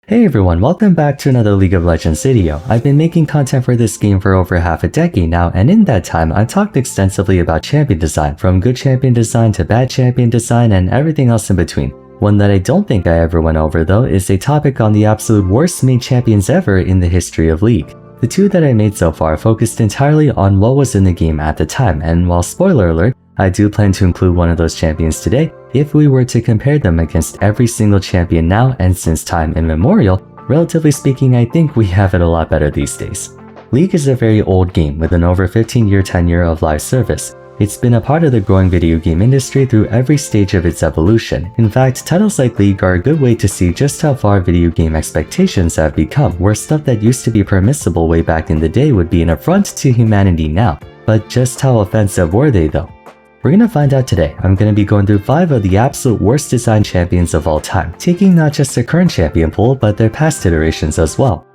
Hey everyone, welcome back to another League of Legends video. I've been making content for this game for over half a decade now, and in that time I've talked extensively about champion design, from good champion design to bad champion design and everything else in between. One that I don't think I ever went over though is a topic on the absolute worst made champions ever in the history of League. The two that I made so far focused entirely on what was in the game at the time, and while spoiler alert, I do plan to include one of those champions today, if we were to compare them against every single champion now and since time immemorial, relatively speaking I think we have it a lot better these days. League is a very old game with an over 15-year tenure of live service. It's been a part of the growing video game industry through every stage of its evolution. In fact, titles like League are a good way to see just how far video game expectations have become, where stuff that used to be permissible way back in the day would be an affront to humanity now. But just how offensive were they though? We're gonna find out today. I'm gonna be going through 5 of the absolute worst designed champions of all time, taking not just the current champion pool, but their past iterations as well.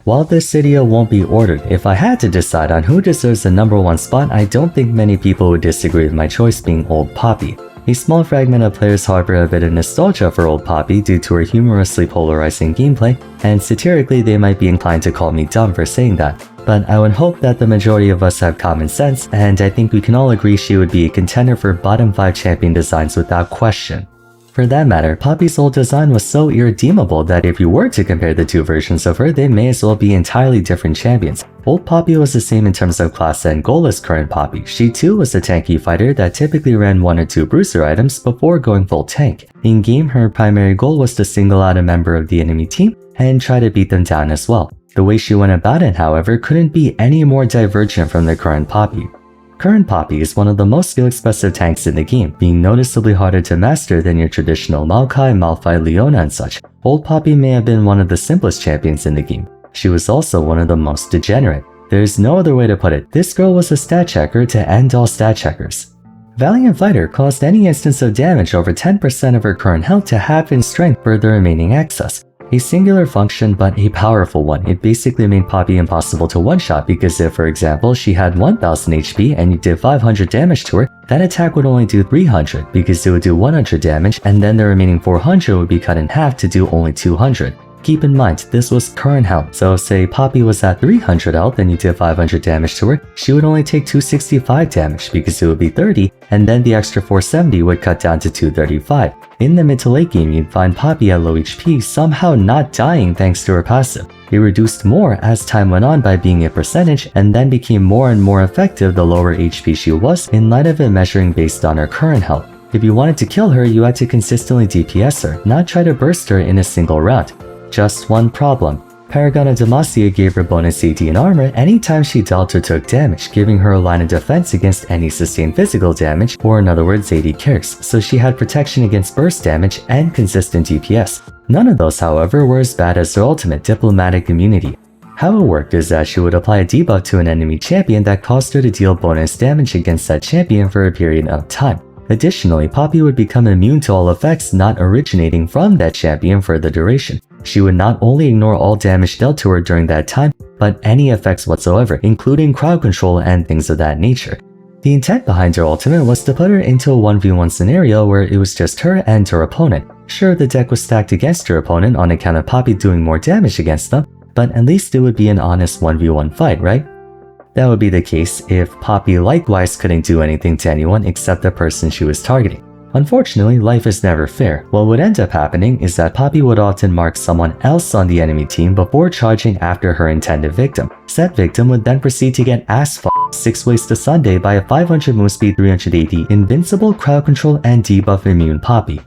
While this video won't be ordered, if I had to decide on who deserves the #1 spot, I don't think many people would disagree with my choice being Old Poppy. A small fragment of players harbor a bit of nostalgia for Old Poppy due to her humorously polarizing gameplay, and satirically they might be inclined to call me dumb for saying that. But I would hope that the majority of us have common sense, and I think we can all agree she would be a contender for bottom 5 champion designs without question. For that matter, Poppy's old design was so irredeemable that if you were to compare the two versions of her, they may as well be entirely different champions. Old Poppy was the same in terms of class and goal as current Poppy. She too was a tanky fighter that typically ran 1 or 2 bruiser items before going full tank. In game, her primary goal was to single out a member of the enemy team and try to beat them down as well. The way she went about it, however, couldn't be any more divergent from the current Poppy. Current Poppy is one of the most skill-expressive tanks in the game, being noticeably harder to master than your traditional Maokai, Malphite, Leona and such. Old Poppy may have been one of the simplest champions in the game. She was also one of the most degenerate. There's no other way to put it, this girl was a stat checker to end all stat checkers. Valiant Fighter caused any instance of damage over 10% of her current health to half in strength for the remaining excess. A singular function but a powerful one. It basically made Poppy impossible to one-shot because if, for example, she had 1000 HP and you did 500 damage to her, that attack would only do 300 because it would do 100 damage and then the remaining 400 would be cut in half to do only 200. Keep in mind, this was current health, so say Poppy was at 300 health and you did 500 damage to her, she would only take 265 damage because it would be 30, and then the extra 470 would cut down to 235. In the mid to late game, you'd find Poppy at low HP somehow not dying thanks to her passive. It reduced more as time went on by being a percentage, and then became more and more effective the lower HP she was, in light of it measuring based on her current health. If you wanted to kill her, you had to consistently DPS her, not try to burst her in a single round. Just one problem. Paragon of Demacia gave her bonus AD and armor anytime she dealt or took damage, giving her a line of defense against any sustained physical damage, or in other words AD carries, so she had protection against burst damage and consistent DPS. None of those, however, were as bad as her ultimate, Diplomatic Immunity. How it worked is that she would apply a debuff to an enemy champion that caused her to deal bonus damage against that champion for a period of time. Additionally, Poppy would become immune to all effects not originating from that champion for the duration. She would not only ignore all damage dealt to her during that time, but any effects whatsoever, including crowd control and things of that nature. The intent behind her ultimate was to put her into a 1v1 scenario where it was just her and her opponent. Sure, the deck was stacked against her opponent on account of Poppy doing more damage against them, but at least it would be an honest 1v1 fight, right? That would be the case if Poppy likewise couldn't do anything to anyone except the person she was targeting. Unfortunately, life is never fair. What would end up happening is that Poppy would often mark someone else on the enemy team before charging after her intended victim. Said victim would then proceed to get ass-fucked 6 ways to Sunday by a 500 move speed 380 invincible crowd control and debuff immune Poppy.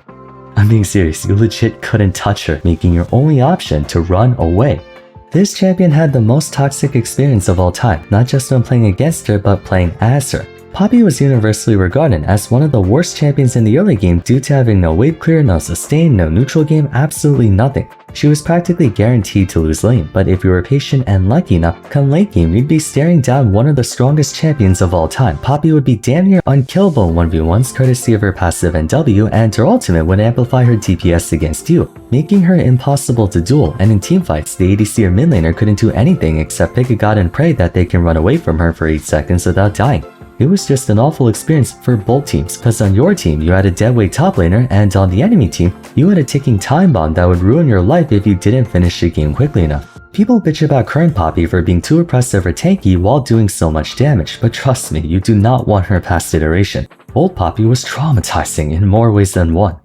I'm being serious, you legit couldn't touch her, making your only option to run away. This champion had the most toxic experience of all time, not just when playing against her but playing as her. Poppy was universally regarded as one of the worst champions in the early game due to having no wave clear, no sustain, no neutral game, absolutely nothing. She was practically guaranteed to lose lane, but if you were patient and lucky enough, come late game you'd be staring down one of the strongest champions of all time. Poppy would be damn near unkillable in 1v1s courtesy of her passive NW, and her ultimate would amplify her DPS against you, making her impossible to duel, and in teamfights the ADC or mid laner couldn't do anything except pick a god and pray that they can run away from her for 8 seconds without dying. It was just an awful experience for both teams, cause on your team you had a deadweight top laner and on the enemy team you had a ticking time bomb that would ruin your life if you didn't finish the game quickly enough. People bitch about current Poppy for being too oppressive or tanky while doing so much damage, but trust me, you do not want her past iteration. Old Poppy was traumatizing in more ways than one.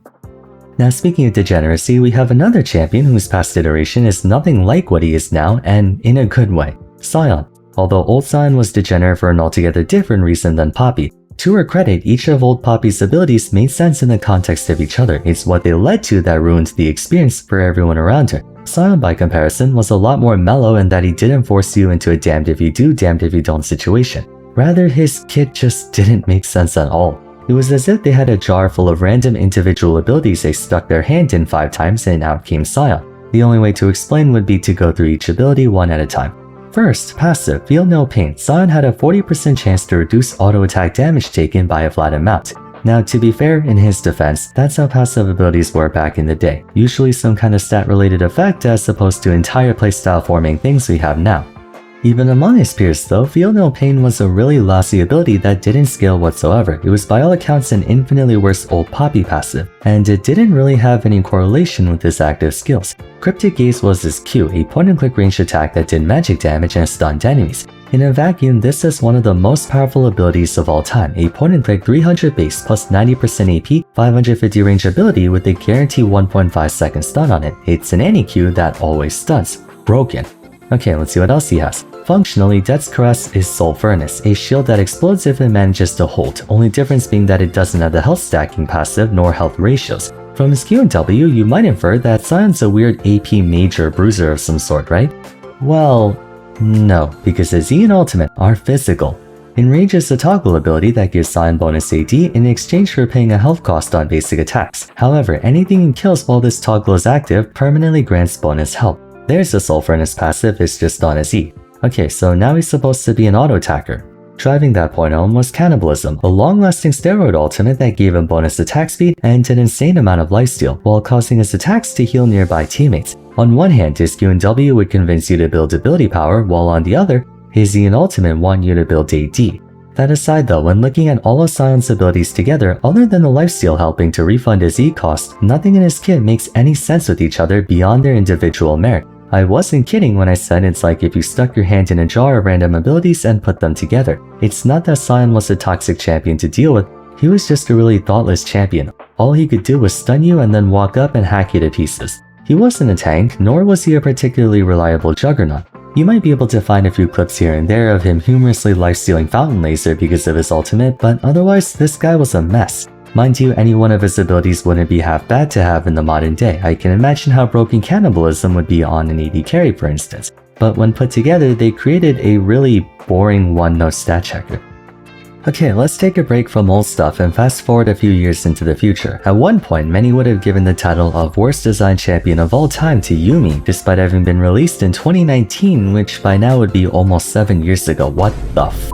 Now speaking of degeneracy, we have another champion whose past iteration is nothing like what he is now, and in a good way, Sion. Although old Sion was degenerate for an altogether different reason than Poppy, to her credit, each of old Poppy's abilities made sense in the context of each other. It's what they led to that ruined the experience for everyone around her. Sion, by comparison, was a lot more mellow in that he didn't force you into a damned if you do, damned if you don't situation. Rather, his kit just didn't make sense at all. It was as if they had a jar full of random individual abilities they stuck their hand in 5 times and out came Sion. The only way to explain would be to go through each ability one at a time. First, passive, Feel No Pain. Sion had a 40% chance to reduce auto attack damage taken by a flat amount. Now, to be fair, in his defense, that's how passive abilities were back in the day. Usually some kind of stat-related effect as opposed to entire playstyle forming things we have now. Even among his peers though, Feel No Pain was a really lousy ability that didn't scale whatsoever. It was by all accounts an infinitely worse old Poppy passive, and it didn't really have any correlation with his active skills. Cryptic Gaze was his Q, a point-and-click ranged attack that did magic damage and stunned enemies. In a vacuum, this is one of the most powerful abilities of all time, a point-and-click 300 base plus 90% AP, 550 range ability with a guaranteed 1.5 second stun on it. It's an anti-Q that always stuns. Broken. Okay, let's see what else he has. Functionally, Death's Caress is Soul Furnace, a shield that explodes if it manages to hold, only difference being that it doesn't have the health stacking passive nor health ratios. From his Q and W, you might infer that Sion's a weird AP major bruiser of some sort, right? Well, no, because his E and Ultimate are physical. Enrage is a toggle ability that gives Sion bonus AD in exchange for paying a health cost on basic attacks. However, anything he kills while this toggle is active permanently grants bonus health. There's the Soul Furnace passive, it's just on his E. Okay, so now he's supposed to be an auto-attacker. Driving that point home was Cannibalism, a long-lasting steroid ultimate that gave him bonus attack speed and an insane amount of lifesteal, while causing his attacks to heal nearby teammates. On one hand, his Q and W would convince you to build ability power, while on the other, his E and Ultimate want you to build AD. That aside though, when looking at all of Sion's abilities together, other than the lifesteal helping to refund his E cost, nothing in his kit makes any sense with each other beyond their individual merit. I wasn't kidding when I said it's like if you stuck your hand in a jar of random abilities and put them together. It's not that Sion was a toxic champion to deal with, he was just a really thoughtless champion. All he could do was stun you and then walk up and hack you to pieces. He wasn't a tank, nor was he a particularly reliable juggernaut. You might be able to find a few clips here and there of him humorously lifestealing Fountain Laser because of his ultimate, but otherwise this guy was a mess. Mind you, any one of his abilities wouldn't be half bad to have in the modern day. I can imagine how broken Cannibalism would be on an AD carry for instance, but when put together they created a really boring one-note stat checker. Okay, let's take a break from old stuff and fast forward a few years into the future. At one point, many would have given the title of Worst Design Champion of all time to Yuumi, despite having been released in 2019, which by now would be almost 7 years ago. What the f***?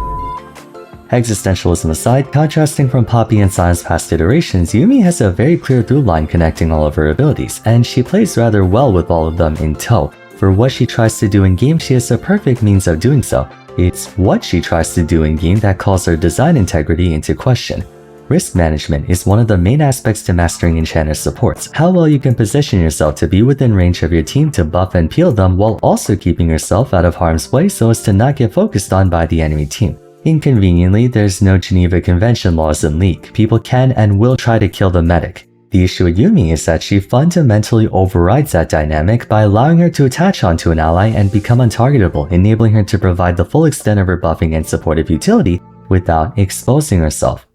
Existentialism aside, contrasting from Poppy and Sion's past iterations, Yuumi has a very clear through line connecting all of her abilities, and she plays rather well with all of them in tow. For what she tries to do in game, she has a perfect means of doing so. It's what she tries to do in game that calls her design integrity into question. Risk management is one of the main aspects to mastering Enchanter supports. How well you can position yourself to be within range of your team to buff and peel them while also keeping yourself out of harm's way so as to not get focused on by the enemy team. Inconveniently, there's no Geneva Convention laws in League. People can and will try to kill the medic. The issue with Yuumi is that she fundamentally overrides that dynamic by allowing her to attach onto an ally and become untargetable, enabling her to provide the full extent of her buffing and supportive utility without exposing herself.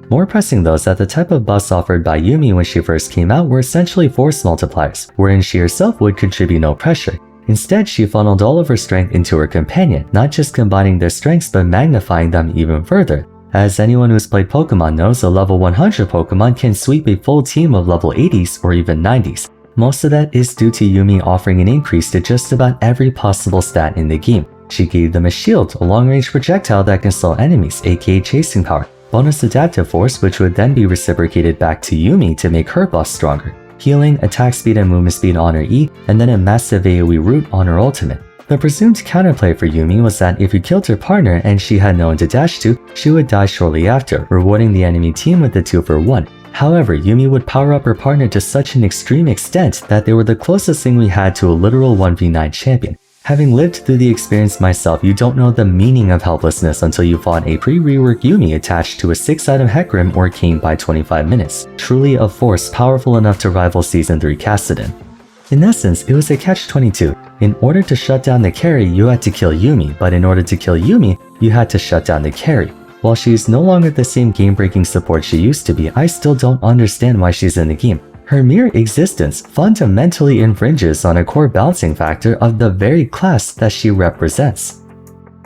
More pressing though is that the type of buffs offered by Yuumi when she first came out were essentially force multipliers, wherein she herself would contribute no pressure. Instead, she funneled all of her strength into her companion, not just combining their strengths but magnifying them even further. As anyone who's played Pokemon knows, a level 100 Pokemon can sweep a full team of level 80s or even 90s. Most of that is due to Yuumi offering an increase to just about every possible stat in the game. She gave them a shield, a long-range projectile that can slow enemies, aka chasing power, bonus adaptive force which would then be reciprocated back to Yuumi to make her buff stronger, healing, attack speed and movement speed on her E, and then a massive AoE root on her ultimate. The presumed counterplay for Yuumi was that if you killed her partner and she had no one to dash to, she would die shortly after, rewarding the enemy team with a 2-for-1. However, Yuumi would power up her partner to such an extreme extent that they were the closest thing we had to a literal 1v9 champion. Having lived through the experience myself, you don't know the meaning of helplessness until you fought a pre-rework Yuumi attached to a 6-item Hecarim or Cane by 25 minutes. Truly a force powerful enough to rival Season 3 Kassadin. In essence, it was a catch-22. In order to shut down the carry, you had to kill Yuumi, but in order to kill Yuumi, you had to shut down the carry. While she's no longer the same game-breaking support she used to be, I still don't understand why she's in the game. Her mere existence fundamentally infringes on a core balancing factor of the very class that she represents.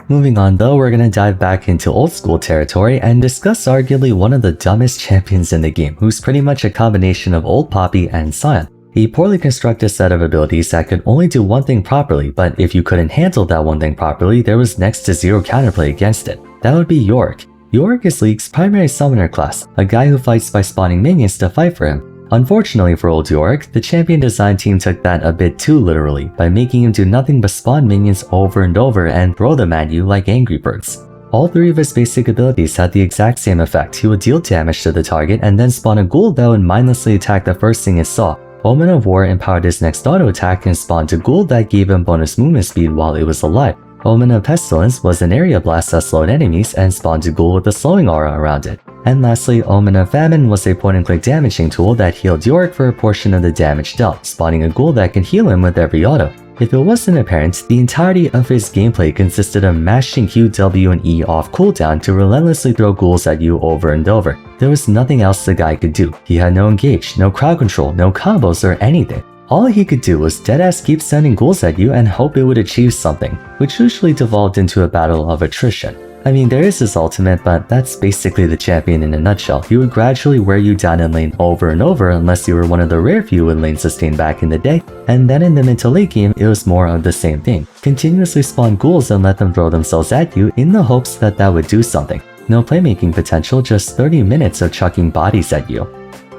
Moving on though, we're gonna dive back into old school territory and discuss arguably one of the dumbest champions in the game, who's pretty much a combination of old Poppy and Sion. A poorly constructed set of abilities that could only do one thing properly, but if you couldn't handle that one thing properly, there was next to zero counterplay against it. That would be Yorick. Yorick is League's primary summoner class, a guy who fights by spawning minions to fight for him. Unfortunately for old Yorick, the champion design team took that a bit too literally, by making him do nothing but spawn minions over and over and throw them at you like Angry Birds. All three of his basic abilities had the exact same effect. He would deal damage to the target and then spawn a ghoul that would mindlessly attack the first thing it saw. Omen of War empowered his next auto attack and spawned a ghoul that gave him bonus movement speed while it was alive. Omen of Pestilence was an area blast that slowed enemies and spawned a ghoul with a slowing aura around it. And lastly, Omen of Famine was a point-and-click damaging tool that healed Yorick for a portion of the damage dealt, spawning a ghoul that can heal him with every auto. If it wasn't apparent, the entirety of his gameplay consisted of mashing Q, W, and E off cooldown to relentlessly throw ghouls at you over and over. There was nothing else the guy could do. He had no engage, no crowd control, no combos, or anything. All he could do was deadass keep sending ghouls at you and hope it would achieve something, which usually devolved into a battle of attrition. I mean, there is his ultimate, but that's basically the champion in a nutshell. He would gradually wear you down in lane over and over unless you were one of the rare few with lane sustain back in the day, and then in the mid to late game, it was more of the same thing. Continuously spawn ghouls and let them throw themselves at you in the hopes that that would do something. No playmaking potential, just 30 minutes of chucking bodies at you.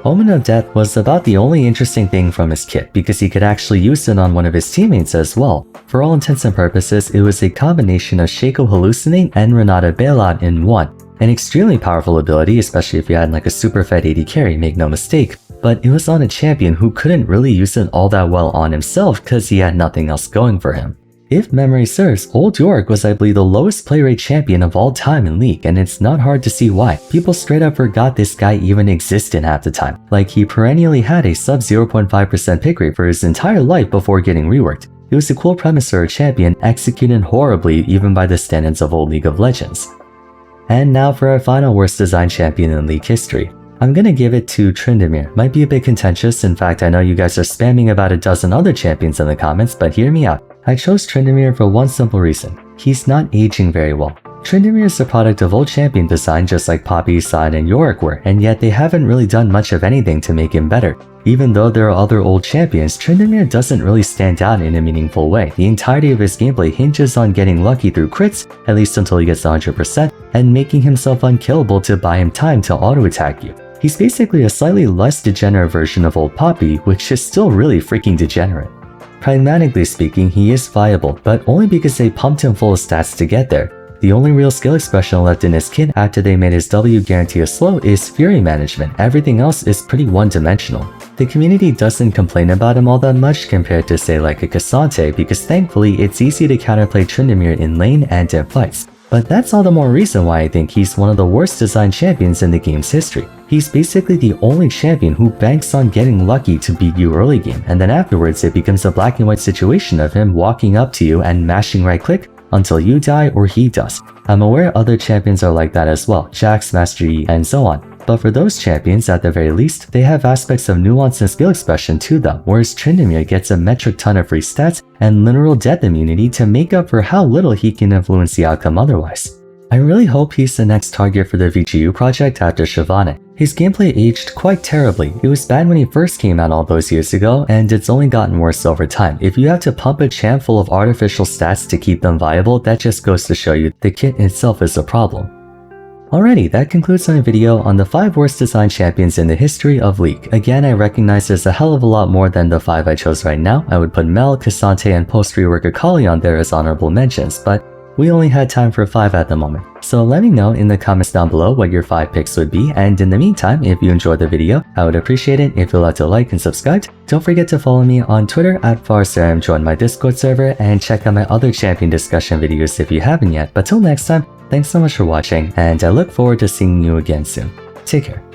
Omen of Death was about the only interesting thing from his kit because he could actually use it on one of his teammates as well. For all intents and purposes, it was a combination of Shaco Hallucinate and Renata Bailout in one. An extremely powerful ability, especially if you had like a super fed AD carry, make no mistake, but it was on a champion who couldn't really use it all that well on himself because he had nothing else going for him. If memory serves, old Yorick was I believe the lowest play rate champion of all time in League, and it's not hard to see why. People straight up forgot this guy even existed half the time. Like he perennially had a sub 0.5% pick rate for his entire life before getting reworked. It was a cool premise for a champion, executed horribly even by the standards of old League of Legends. And now for our final worst design champion in League history. I'm gonna give it to Tryndamere. Might be a bit contentious, in fact I know you guys are spamming about a dozen other champions in the comments, but hear me out. I chose Tryndamere for one simple reason. He's not aging very well. Tryndamere is the product of old champion design just like Poppy, Sion, and Yorick were, and yet they haven't really done much of anything to make him better. Even though there are other old champions, Tryndamere doesn't really stand out in a meaningful way. The entirety of his gameplay hinges on getting lucky through crits, at least until he gets 100%, and making himself unkillable to buy him time to auto-attack you. He's basically a slightly less degenerate version of old Poppy, which is still really freaking degenerate. Pragmatically speaking, he is viable, but only because they pumped him full of stats to get there. The only real skill expression left in his kit after they made his W guarantee a slow is Fury management. Everything else is pretty one-dimensional. The community doesn't complain about him all that much compared to say like a Cassante because thankfully it's easy to counterplay Tryndamere in lane and in fights. But that's all the more reason why I think he's one of the worst designed champions in the game's history. He's basically the only champion who banks on getting lucky to beat you early game, and then afterwards it becomes a black and white situation of him walking up to you and mashing right click until you die or he does. I'm aware other champions are like that as well, Jax, Master Yi, and so on. But for those champions, at the very least, they have aspects of nuance and skill expression to them, whereas Tryndamere gets a metric ton of free stats and literal death immunity to make up for how little he can influence the outcome otherwise. I really hope he's the next target for the VGU project after Shyvana. His gameplay aged quite terribly. It was bad when he first came out all those years ago, and it's only gotten worse over time. If you have to pump a champ full of artificial stats to keep them viable, that just goes to show you the kit itself is a problem. Alrighty, that concludes my video on the 5 worst design champions in the history of League. Again, I recognize there's a hell of a lot more than the 5 I chose right now. I would put Mel, Cassante, and post-rework Akali on there as honorable mentions, but we only had time for 5 at the moment. So let me know in the comments down below what your 5 picks would be, and in the meantime, if you enjoyed the video, I would appreciate it if you'd like to like and subscribe. Don't forget to follow me on Twitter at Vars, join my Discord server, and check out my other champion discussion videos if you haven't yet. But till next time, thanks so much for watching, and I look forward to seeing you again soon. Take care.